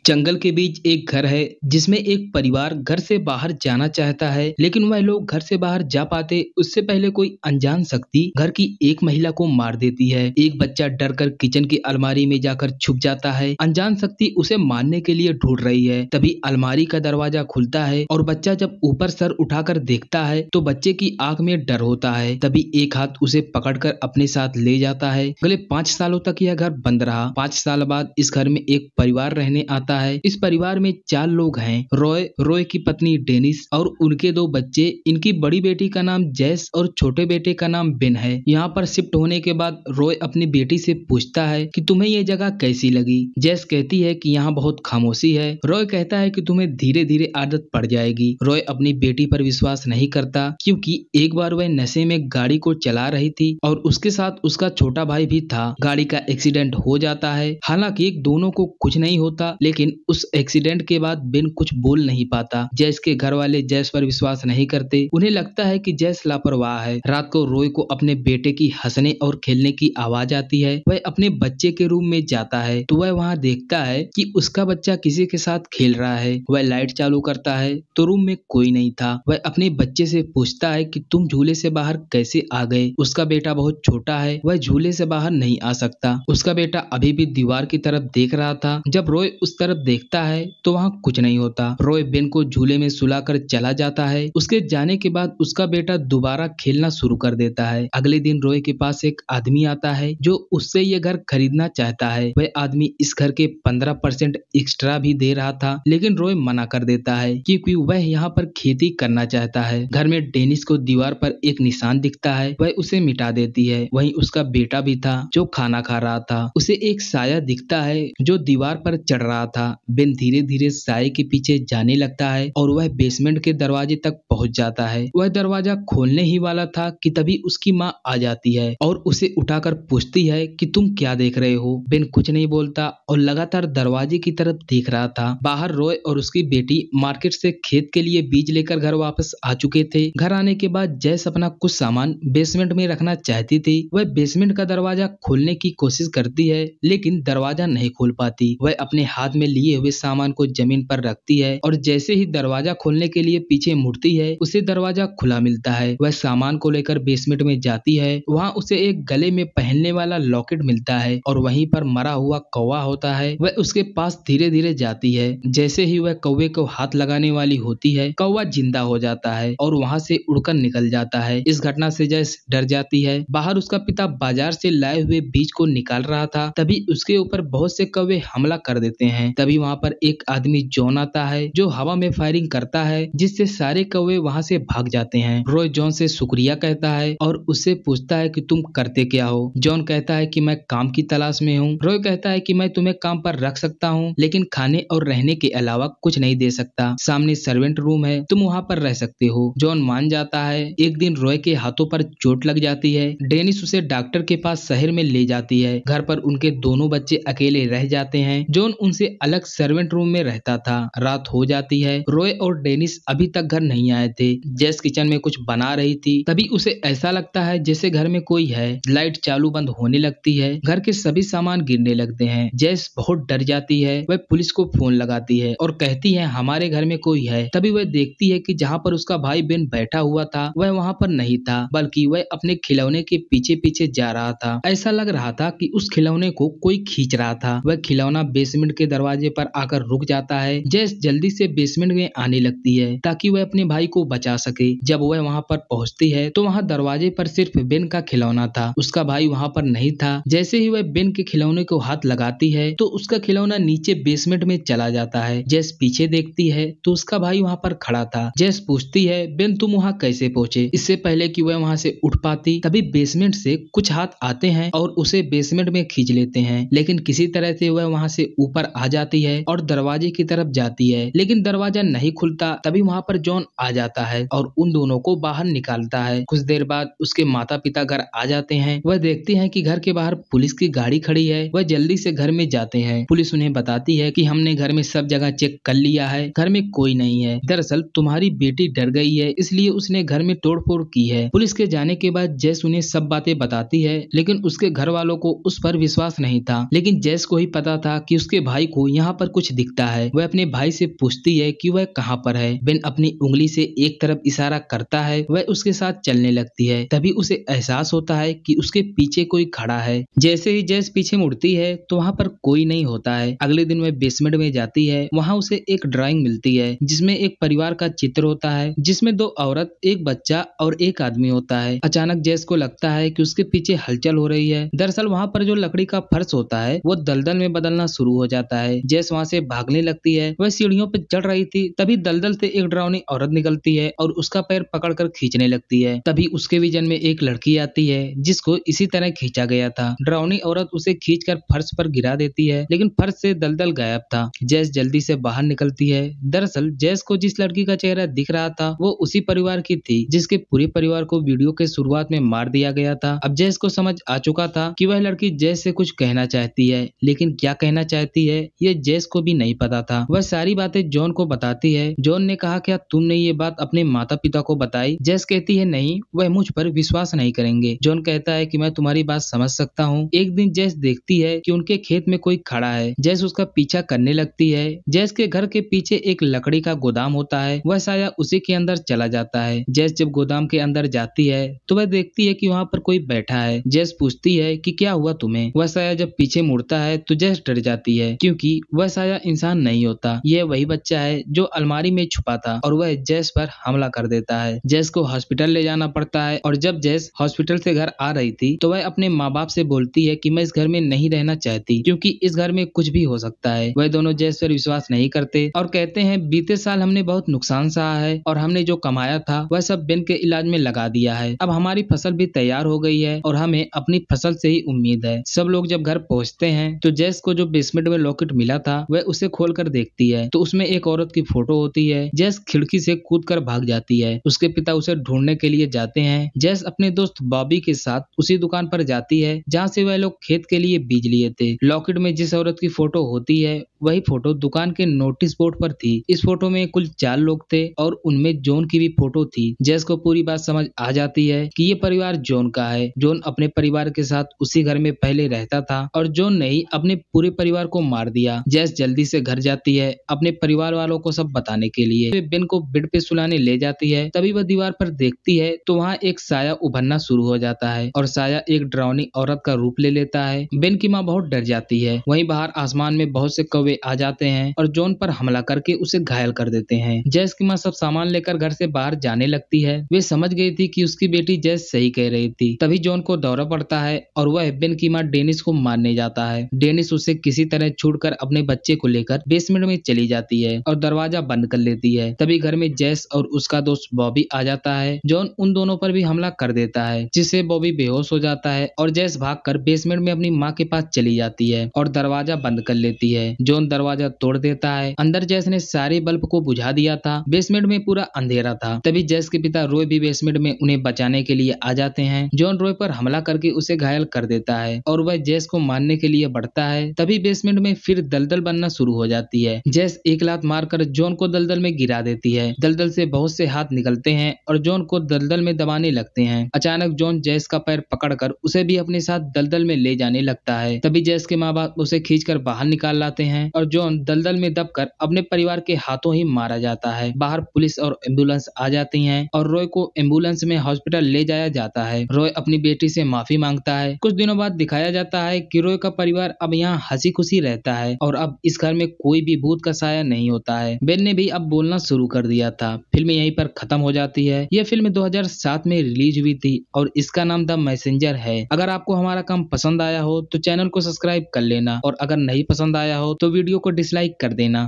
जंगल के बीच एक घर है जिसमें एक परिवार घर से बाहर जाना चाहता है, लेकिन वह लोग घर से बाहर जा पाते उससे पहले कोई अनजान शक्ति घर की एक महिला को मार देती है। एक बच्चा डर कर किचन की अलमारी में जाकर छुप जाता है। अनजान शक्ति उसे मारने के लिए ढूंढ रही है। तभी अलमारी का दरवाजा खुलता है और बच्चा जब ऊपर सर उठाकर देखता है तो बच्चे की आंख में डर होता है। तभी एक हाथ उसे पकड़कर अपने साथ ले जाता है। अगले 5 सालों तक यह घर बंद रहा। 5 साल बाद इस घर में एक परिवार रहने आता है। इस परिवार में 4 लोग हैं, रॉय की पत्नी डेनिस और उनके 2 बच्चे। इनकी बड़ी बेटी का नाम जैस और छोटे बेटे का नाम बेन है। यहाँ पर शिफ्ट होने के बाद रॉय अपनी बेटी से पूछता है कि तुम्हें ये जगह कैसी लगी। जैस कहती है कि यहाँ बहुत खामोशी है। रॉय कहता है कि तुम्हें धीरे धीरे आदत पड़ जाएगी। रॉय अपनी बेटी पर विश्वास नहीं करता क्योंकि एक बार वह नशे में गाड़ी को चला रही थी और उसके साथ उसका छोटा भाई भी था। गाड़ी का एक्सीडेंट हो जाता है। हालांकि दोनों को कुछ नहीं होता, लेकिन उस एक्सीडेंट के बाद बेन कुछ बोल नहीं पाता। जैस के घर वाले जैस पर विश्वास नहीं करते। उन्हें लगता है कि जैस लापरवाह है। रात को रॉय को अपने बेटे की हंसने और खेलने की आवाज आती है। वह अपने बच्चे के रूम में जाता है तो वह वहाँ देखता है कि उसका बच्चा किसी के साथ खेल रहा है। वह लाइट चालू करता है तो रूम में कोई नहीं था। वह अपने बच्चे से पूछता है कि तुम झूले से बाहर कैसे आ गए। उसका बेटा बहुत छोटा है, वह झूले से बाहर नहीं आ सकता। उसका बेटा अभी भी दीवार की तरफ देख रहा था। जब रॉय उस तरफ देखता है तो वहाँ कुछ नहीं होता। रॉय बेन को झूले में सुलाकर चला जाता है। उसके जाने के बाद उसका बेटा दोबारा खेलना शुरू कर देता है। अगले दिन रॉय के पास एक आदमी आता है जो उससे ये घर खरीदना चाहता है। वह आदमी इस घर के 15% एक्स्ट्रा भी दे रहा था, लेकिन रॉय मना कर देता है क्योंकि वह यहाँ पर खेती करना चाहता है। घर में डेनिस को दीवार पर एक निशान दिखता है। वह उसे मिटा देती है। वहीं उसका बेटा भी था जो खाना खा रहा था। उसे एक साया दिखता है जो दीवार पर चढ़ रहा था। बेन धीरे धीरे साये के पीछे जाने लगता है और वह बेसमेंट के दरवाजे तक पहुंच जाता है। वह दरवाजा खोलने ही वाला था कि तभी उसकी माँ आ जाती है और उसे उठाकर पूछती है कि तुम क्या देख रहे हो। बेन कुछ नहीं बोलता और लगातार दरवाजे की तरफ देख रहा था। बाहर रॉय और उसकी बेटी मार्केट से खेत के लिए बीज लेकर घर वापस आ चुके थे। घर आने के बाद जैस अपना कुछ सामान बेसमेंट में रखना चाहती थी। वह बेसमेंट का दरवाजा खोलने की कोशिश करती है, लेकिन दरवाजा नहीं खोल पाती। वह अपने हाथ में लिए हुए सामान को जमीन पर रखती है और जैसे ही दरवाजा खोलने के लिए पीछे मुड़ती है उसे दरवाजा खुला मिलता है। वह सामान को लेकर बेसमेंट में जाती है। वहाँ उसे एक गले में पहनने वाला लॉकेट मिलता है और वहीं पर मरा हुआ कौवा होता है। वह उसके पास धीरे धीरे जाती है। जैसे ही वह कौवे को हाथ लगाने वाली होती है, कौवा जिंदा हो जाता है और वहाँ से उड़कर निकल जाता है। इस घटना से जैस डर जाती है। बाहर उसका पिता बाजार से लाए हुए बीज को निकाल रहा था। तभी उसके ऊपर बहुत से कौवे हमला कर देते हैं। तभी वहाँ पर एक आदमी जॉन आता है जो हवा में फायरिंग करता है, जिससे सारे कौवे वहाँ से भाग जाते हैं। रॉय जॉन से शुक्रिया कहता है और उससे पूछता है कि तुम करते क्या हो। जॉन कहता है कि मैं काम की तलाश में हूँ। रॉय कहता है कि मैं तुम्हें काम पर रख सकता हूँ, लेकिन खाने और रहने के अलावा कुछ नहीं दे सकता। सामने सर्वेंट रूम है, तुम वहाँ पर रह सकते हो। जॉन मान जाता है। एक दिन रॉय के हाथों पर चोट लग जाती है। डेनिस उसे डॉक्टर के पास शहर में ले जाती है। घर पर उनके दोनों बच्चे अकेले रह जाते हैं। जॉन उनसे अलग सर्वेंट रूम में रहता था। रात हो जाती है। रॉय और डेनिस अभी तक घर नहीं आए थे। जैस किचन में कुछ बना रही थी। तभी उसे ऐसा लगता है जैसे घर में कोई है। लाइट चालू बंद होने लगती है। घर के सभी सामान गिरने लगते हैं। जैस बहुत डर जाती है। वह पुलिस को फोन लगाती है और कहती है हमारे घर में कोई है। तभी वह देखती है कि जहाँ पर उसका भाई बेन बैठा हुआ था वह वहाँ पर नहीं था, बल्कि वह अपने खिलौने के पीछे पीछे जा रहा था। ऐसा लग रहा था कि उस खिलौने को कोई खींच रहा था। वह खिलौना बेसमेंट के दरवाजे पर आकर रुक जाता है। जैस जल्दी से बेसमेंट में आने लगती है ताकि वह अपने भाई को बचा सके। जब वह वहाँ पर पहुँचती है तो वहाँ दरवाजे पर सिर्फ बेन का खिलौना था। उसका भाई वहाँ पर नहीं था। जैसे ही वह बेन के खिलौने को हाथ लगाती है तो उसका खिलौना नीचे बेसमेंट में चला जाता है। जैस पीछे देखती है तो उसका भाई वहाँ पर खड़ा था। जैस पूछती है बेन तुम वहाँ कैसे पहुँचे। इससे पहले कि वह वहाँ से उठ पाती तभी बेसमेंट से कुछ हाथ आते हैं और उसे बेसमेंट में खींच लेते हैं, लेकिन किसी तरह से वह वहाँ से ऊपर आ जाती है और दरवाजे की तरफ जाती है, लेकिन दरवाजा नहीं खुलता। तभी वहाँ पर जॉन आ जाता है और उन दोनों को बाहर निकालता है। कुछ देर बाद उसके माता पिता घर आ जाते हैं। वह देखते हैं कि घर के बाहर पुलिस की गाड़ी खड़ी है। वह जल्दी से घर में जाते हैं। पुलिस उन्हें बताती है कि हमने घर में सब जगह चेक कर लिया है, घर में कोई नहीं है। दरअसल तुम्हारी बेटी डर गई है, इसलिए उसने घर में तोड़फोड़ की है। पुलिस के जाने के बाद जैस उन्हें सब बातें बताती है, लेकिन उसके घर वालों को उस पर विश्वास नहीं था। लेकिन जैस को ही पता था कि उसके भाई को यहाँ पर कुछ दिखता है। वह अपने भाई से पूछती है कि वह कहाँ पर है। बेन अपनी उंगली से एक तरफ इशारा करता है। वह उसके साथ चलने लगती है। तभी उसे एहसास होता है कि उसके पीछे कोई खड़ा है। जैसे ही जेस पीछे मुड़ती है तो वहाँ पर कोई नहीं होता है। अगले दिन वह बेसमेंट में जाती है। वहाँ उसे एक ड्राइंग मिलती है जिसमें एक परिवार का चित्र होता है, जिसमें 2 औरत, एक बच्चा और एक आदमी होता है। अचानक जेस को लगता है कि उसके पीछे हलचल हो रही है। दरअसल वहाँ पर जो लकड़ी का फर्श होता है वो दलदल में बदलना शुरू हो जाता है। जेस वहाँ से भागने लगती है। वह सीढ़ियों पर चढ़ रही थी, तभी दलदल से एक डरावनी औरत निकलती है और उसका पैर पकड़कर खींचने लगती है। तभी उसके विजन में एक लड़की आती है जिसको इसी तरह खींचा गया था। डरावनी औरत उसे खींचकर फर्श पर गिरा देती है, लेकिन फर्श से दलदल गायब था। जेस जल्दी से बाहर निकलती है। दरअसल जेस को जिस लड़की का चेहरा दिख रहा था वो उसी परिवार की थी जिसके पूरे परिवार को वीडियो के शुरुआत में मार दिया गया था। अब जेस को समझ आ चुका था कि वह लड़की जेस से कुछ कहना चाहती है, लेकिन क्या कहना चाहती है ये जेस को भी नहीं पता था। वह सारी बातें जॉन को बताती है। जॉन ने कहा क्या तुमने ये बात अपने माता पिता को बताई? जेस कहती है नहीं, वह मुझ पर विश्वास नहीं करेंगे। जॉन कहता है कि मैं तुम्हारी बात समझ सकता हूँ। एक दिन जेस देखती है कि उनके खेत में कोई खड़ा है। जेस उसका पीछा करने लगती है। जेस के घर के पीछे एक लकड़ी का गोदाम होता है। वह साया उसी के अंदर चला जाता है। जेस जब गोदाम के अंदर जाती है तो वह देखती है कि वहाँ पर कोई बैठा है। जेस पूछती है कि क्या हुआ तुम्हें? वह साया जब पीछे मुड़ता है तो जेस डर जाती है, क्योंकि वह साया इंसान नहीं होता। यह वही बच्चा है जो अलमारी में छुपा था और वह जेस पर हमला कर देता है। जेस को हॉस्पिटल ले जाना पड़ता है और जब जेस हॉस्पिटल से घर आ रही थी तो वह अपने माँ बाप से बोलती है कि मैं इस घर में नहीं रहना चाहती, क्योंकि इस घर में कुछ भी हो सकता है। वह दोनों जेस पर विश्वास नहीं करते और कहते हैं बीते साल हमने बहुत नुकसान सहा है और हमने जो कमाया था वह सब बेन के इलाज में लगा दिया है। अब हमारी फसल भी तैयार हो गई है और हमें अपनी फसल से ही उम्मीद है। सब लोग जब घर पहुँचते हैं तो जेस को जो बेसमेंट में लॉकेट मिला था वह उसे खोलकर देखती है तो उसमें एक औरत की फोटो होती है। जेस खिड़की से कूदकर भाग जाती है। उसके पिता उसे ढूंढने के लिए जाते हैं। जेस अपने दोस्त बॉबी के साथ उसी दुकान पर जाती है जहाँ से वह लोग खेत के लिए बीज लिए थे। लॉकेट में जिस औरत की फोटो होती है वही फोटो दुकान के नोटिस बोर्ड पर थी। इस फोटो में कुल 4 लोग थे और उनमें जॉन की भी फोटो थी। जेस को पूरी बात समझ आ जाती है कि ये परिवार जॉन का है। जॉन अपने परिवार के साथ उसी घर में पहले रहता था और जॉन ने ही अपने पूरे परिवार को मार दिया। जेस जल्दी से घर जाती है अपने परिवार वालों को सब बताने के लिए। वे बेन को बेड पे सुलाने ले जाती है। तभी वह दीवार पर देखती है तो वहाँ एक साया उभरना शुरू हो जाता है और साया एक डरावनी औरत का रूप ले लेता है। बेन की माँ बहुत डर जाती है। वहीं बाहर आसमान में बहुत से कौवे आ जाते हैं और जॉन पर हमला करके उसे घायल कर देते हैं। जेस की माँ सब सामान लेकर घर से बाहर जाने लगती है। वे समझ गई थी कि उसकी बेटी जेस सही कह रही थी। तभी जॉन को दौरा पड़ता है और वह बेन की माँ डेनिस को मारने जाता है। डेनिस उसे किसी तरह छूटकर अपने बच्चे को लेकर बेसमेंट में चली जाती है और दरवाजा बंद कर लेती है। तभी घर में जेस और उसका दोस्त बॉबी आ जाता है। जॉन उन दोनों पर भी हमला कर देता है जिससे बॉबी बेहोश हो जाता है और जेस भागकर बेसमेंट में अपनी माँ के पास चली जाती है और दरवाजा बंद कर लेती है। जॉन दरवाजा तोड़ देता है। अंदर जेस ने सारे बल्ब को बुझा दिया था। बेसमेंट में पूरा अंधेरा था। तभी जेस के पिता रॉय भी बेसमेंट में उन्हें बचाने के लिए आ जाते हैं। जॉन रॉय पर हमला करके उसे घायल कर देता है और वह जेस को मारने के लिए बढ़ता है। तभी बेसमेंट में फिर दलदल बनना शुरू हो जाती है। जेस एक लात मारकर जॉन को दलदल में गिरा देती है। दलदल से बहुत से हाथ निकलते हैं और जॉन को दलदल में दबाने लगते हैं। अचानक जॉन जेस का पैर पकड़कर उसे भी अपने साथ दलदल में ले जाने लगता है। तभी जेस के माँ बाप उसे खींचकर बाहर निकाल लाते हैं और जॉन दलदल में दबकर अपने परिवार के हाथों ही मारा जाता है। बाहर पुलिस और एम्बुलेंस आ जाती हैं और रॉय को एम्बुलेंस में हॉस्पिटल ले जाया जाता है। रॉय अपनी बेटी से माफी मांगता है। कुछ दिनों बाद दिखाया जाता है कि रॉय का परिवार अब यहाँ हंसी खुशी रहता है और अब इस घर में कोई भी भूत का साया नहीं होता है। बेन ने भी अब बोलना शुरू कर दिया था। फिल्म यहीं पर खत्म हो जाती है। यह फिल्म 2007 में रिलीज हुई थी और इसका नाम द मैसेंजर है। अगर आपको हमारा काम पसंद आया हो तो चैनल को सब्सक्राइब कर लेना और अगर नहीं पसंद आया हो तो वीडियो को डिसलाइक कर देना।